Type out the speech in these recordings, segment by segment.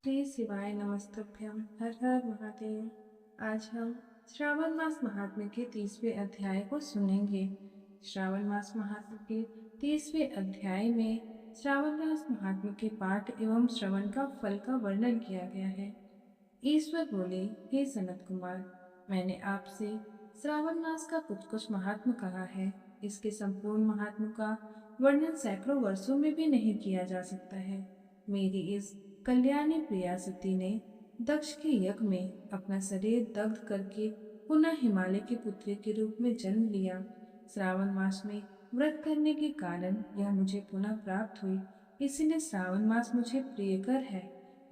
श्री शिवाय नमस्तभ्यम। हर हर महादेव। आज हम श्रावण मास महात्म्य के 30वें अध्याय को सुनेंगे। श्रावण मास महात्म्य के 30वें अध्याय में श्रावण मास महात्म्य के पाठ एवं श्रवण का फल का वर्णन किया गया है। ईश्वर बोले, हे सनत कुमार, मैंने आपसे श्रावण मास का कुछ कुछ महात्म्य कहा है। इसके संपूर्ण महात्म्य का वर्णन सैकड़ों वर्षों में भी नहीं किया जा सकता है। मेरी इस कल्याणी प्रियासती ने दक्ष के यज्ञ में अपना शरीर दग्ध करके पुनः हिमालय की पुत्री के रूप में जन्म लिया। श्रावण मास में व्रत करने के कारण यह मुझे पुनः प्राप्त हुई, इसीलिए श्रावण मास मुझे प्रियकर है।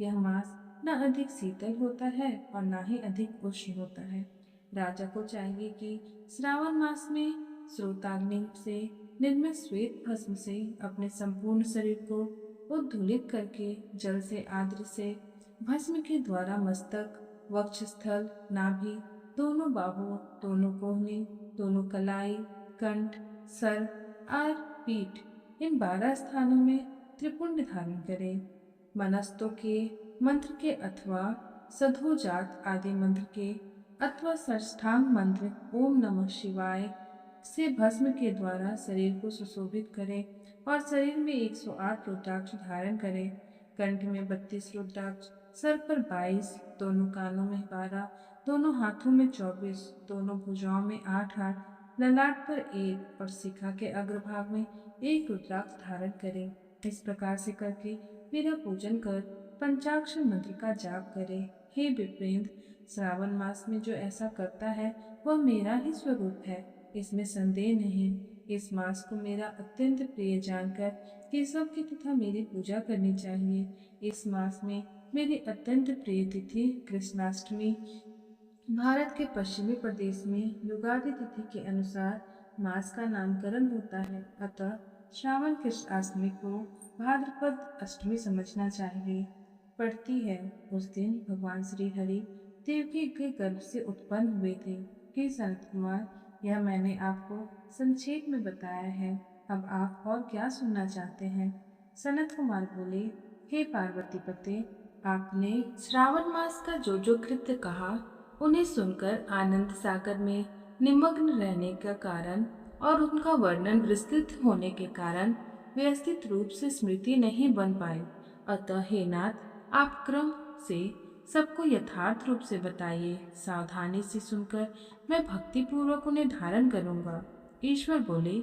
यह मास न अधिक शीतल होता है और न ही अधिक उष्ण होता है। राजा को चाहिए कि श्रावण मास में स्रोताग्नि से निर्मित श्वेत भस्म से अपने संपूर्ण शरीर को उद्धूलित करके जल से आद्र से भस्म के द्वारा मस्तक, वक्षस्थल, नाभि, दोनों बाहुओं, दोनों कोहनी, दोनों कलाई, कंठ, सर और पीठ, इन 12 स्थानों में त्रिपुंड धारण करे। मनस्तों के मंत्र के अथवा सधोजात आदि मंत्र के अथवा षष्ठांग मंत्र ओम नमः शिवाय से भस्म के द्वारा शरीर को सुशोभित करे और शरीर में 108 रुद्राक्ष धारण करे। कंठ में 32 रुद्राक्ष, सर पर 22, दोनों कानों में 12, दोनों हाथों में 24, दोनों भुजाओं में 8-8, ललाट पर 1 और शिखा के अग्रभाग में 1 रुद्राक्ष धारण करे। इस प्रकार से करके मेरा पूजन कर पंचाक्षर मंत्र का जाप करे। हे विप्रेंद्र, श्रावण मास में जो ऐसा करता है वह मेरा ही स्वरूप है, इसमें संदेह नहीं। इस मास को मेरा अत्यंत प्रिय जानकर केशव की तथा मेरी पूजा करनी चाहिए। इस मास में मेरी अत्यंत प्रिय तिथि कृष्णाष्टमी भारत के पश्चिमी प्रदेश में युगादि तिथि के अनुसार मास का नामकरण होता है, अतः श्रावण कृष्णाष्टमी को भाद्रपद अष्टमी समझना चाहिए। पड़ती है, उस दिन भगवान श्री हरि देवकी के गर्भ से उत्पन्न हुए थे। हे सनत कुमार, यह मैंने आपको संक्षेप में बताया है। अब आप और क्या सुनना चाहते हैं? सनत कुमार बोले, हे पार्वती पते, आपने श्रावण मास का जो जो कृत्य कहा उन्हें सुनकर आनंद सागर में निमग्न रहने का कारण और उनका वर्णन विस्तृत होने के कारण व्यवस्थित रूप से स्मृति नहीं बन पाई। अतः हे नाथ, आप क्रम से सबको यथार्थ रूप से बताइए। सावधानी से सुनकर मैं भक्ति पूर्वक उन्हें धारण करूंगा। ईश्वर बोले,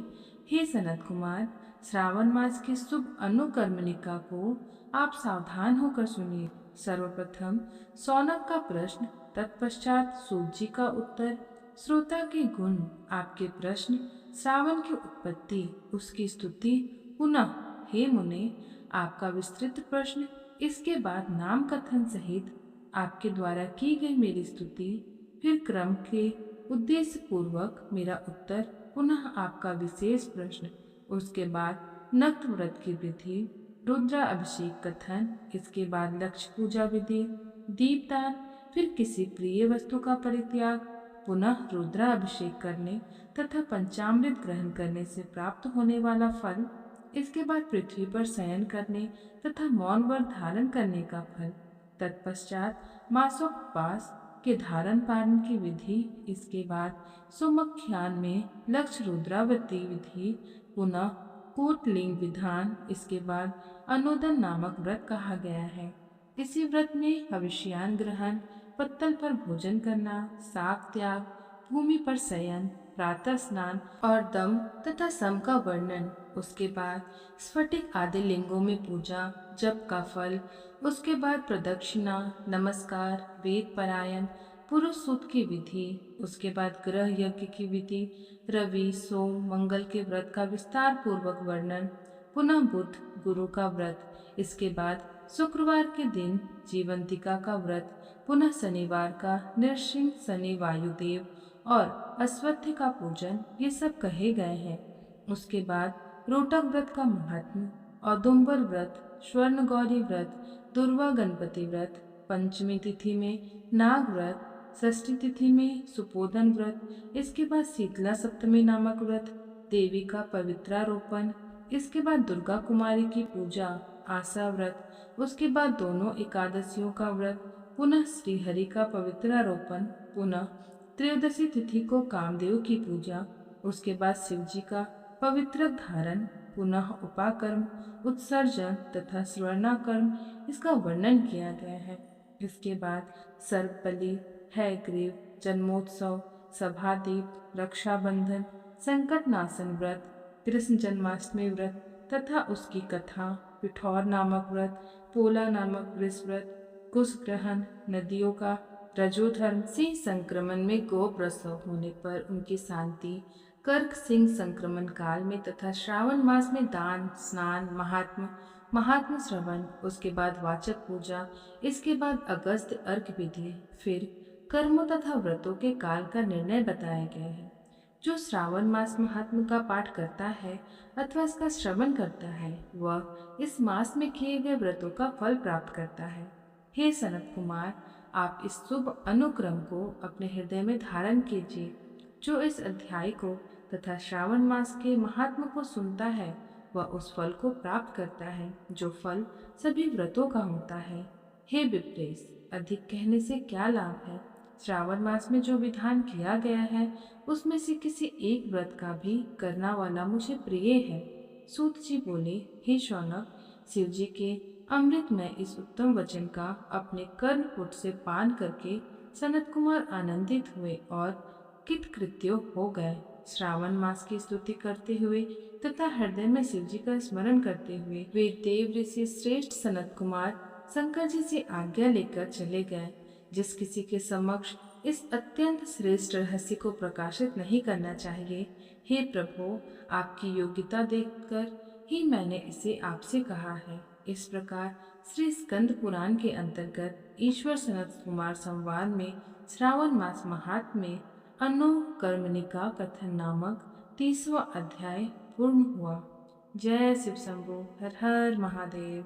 हे सनत कुमार, श्रावण मास की शुभ अनुकर्मणिका को आप सावधान होकर सुनिए। सर्वप्रथम सौनक का प्रश्न, तत्पश्चात सूत जी का उत्तर, श्रोता के गुण, आपके प्रश्न, श्रावण की उत्पत्ति, उसकी स्तुति, पुनः हे मुने आपका विस्तृत प्रश्न, इसके बाद नाम कथन सहित आपके द्वारा की गई मेरी स्तुति, फिर क्रम के उद्देश्य पूर्वक मेरा उत्तर, पुनः आपका विशेष प्रश्न, उसके बाद नक्त व्रत की विधि, रुद्रा अभिषेक कथन, इसके बाद लक्ष्य पूजा विधि, दीपदान, फिर किसी प्रिय वस्तु का परित्याग, पुनः रुद्रा अभिषेक करने तथा पंचामृत ग्रहण करने से प्राप्त होने वाला फल, इसके बाद पृथ्वी पर शयन करने तथा मौन व्रत धारण करने का फल, तत्पश्चात मासोपवास के धारण पालन की विधि, इसके बाद सुमुख्यान में लक्ष्य रुद्रावती विधि, पुनः कूटलिंग विधान, इसके बाद अनुदन नामक व्रत कहा गया है। इसी व्रत में हविष्यान ग्रहण, पत्तल पर भोजन करना, शाक त्याग, भूमि पर शयन, प्रातः स्नान और दम तथा सम का वर्णन, उसके बाद स्फटिक आदि लिंगों में पूजा, जप का फल, उसके बाद प्रदक्षिणा, नमस्कार, वेद पारायण, पुरुष सूत की विधि, उसके बाद ग्रह यज्ञ की विधि, रवि सोम मंगल के व्रत का विस्तार पूर्वक वर्णन, पुनः बुध गुरु का व्रत, इसके बाद शुक्रवार के दिन जीवंतिका का व्रत, पुनः शनिवार का नृसिंह शनि वायुदेव और अश्वत्थ का पूजन, ये सब कहे गए हैं। उसके बाद रोटक व्रत का महात्म्य, औदुंबर व्रत, स्वर्ण गौरी व्रत, दुर्वा गणपति व्रत, पंचमी तिथि में नाग व्रत, षष्ठी तिथि में सुपोदन व्रत, इसके बाद शीतला सप्तमी नामक व्रत, देवी का पवित्रारोपण, इसके बाद दुर्गा कुमारी की पूजा, आशा व्रत, उसके बाद दोनों एकादशियों का व्रत, पुनः श्री हरि का पवित्रारोपण, पुनः त्रयोदशी तिथि को कामदेव की पूजा, उसके बाद शिव जी का पवित्र धारण, पुनः उपाकर्म, उत्सर्जन तथा स्वर्णाकर्म, इसका वर्णन किया गया है। इसके बाद सर्पबलि, हयग्रीव, जन्मोत्सव, सभादीप, रक्षाबंधन, संकटनाशन व्रत, कृष्ण जन्माष्टमी व्रत तथा उसकी कथा, पिठौर नामक व्रत, पोला नामक वृष व्रत, कुश ग्रहण, नदियों का रजोधर्म, सिंह संक्रमण में गौ प्रसव होने पर उनकी शांति, कर्क सिंह संक्रमण काल में तथा श्रावण मास में दान, स्नान, महात्म श्रवण, उसके बाद वाचक पूजा, इसके बाद अगस्त अर्घ विधि, फिर कर्मों तथा व्रतों के काल का निर्णय बताया गया है। जो श्रावण मास महात्म का पाठ करता है अथवा इसका श्रवण करता है वह इस मास में किए गए व्रतों का फल प्राप्त करता है। हे सनत कुमार, आप इस शुभ अनुक्रम को अपने हृदय में धारण कीजिए। जो इस अध्याय को तथा श्रावण मास के महात्म को सुनता है वह उस फल को प्राप्त करता है जो फल सभी व्रतों का होता है। हे विप्रेश, अधिक कहने से क्या लाभ है? श्रावण मास में जो विधान किया गया है उसमें से किसी एक व्रत का भी करना वाला मुझे प्रिय है। सूत जी बोले, हे शौनक, शिव जी के अमृत में इस उत्तम वचन का अपने कर्णपुट से पान करके सनत कुमार आनंदित हुए और कृतकृत्य हो गए। श्रावण मास की स्तुति करते हुए तथा हृदय में शिव जी का स्मरण करते हुए वे देव ऋषि श्रेष्ठ सनत कुमार शंकर जी से आज्ञा लेकर चले गए। जिस किसी के समक्ष इस अत्यंत श्रेष्ठ रहस्य को प्रकाशित नहीं करना चाहिए, हे प्रभु, आपकी योग्यता देखकर ही मैंने इसे आपसे कहा है। इस प्रकार श्री स्कंद पुराण के अंतर्गत ईश्वर सनत कुमार संवाद में श्रावण मास महात्म्य में अनुकर्मणिका कथन नामक 30वां अध्याय पूर्ण हुआ। जय शिव शंभु। हर हर महादेव।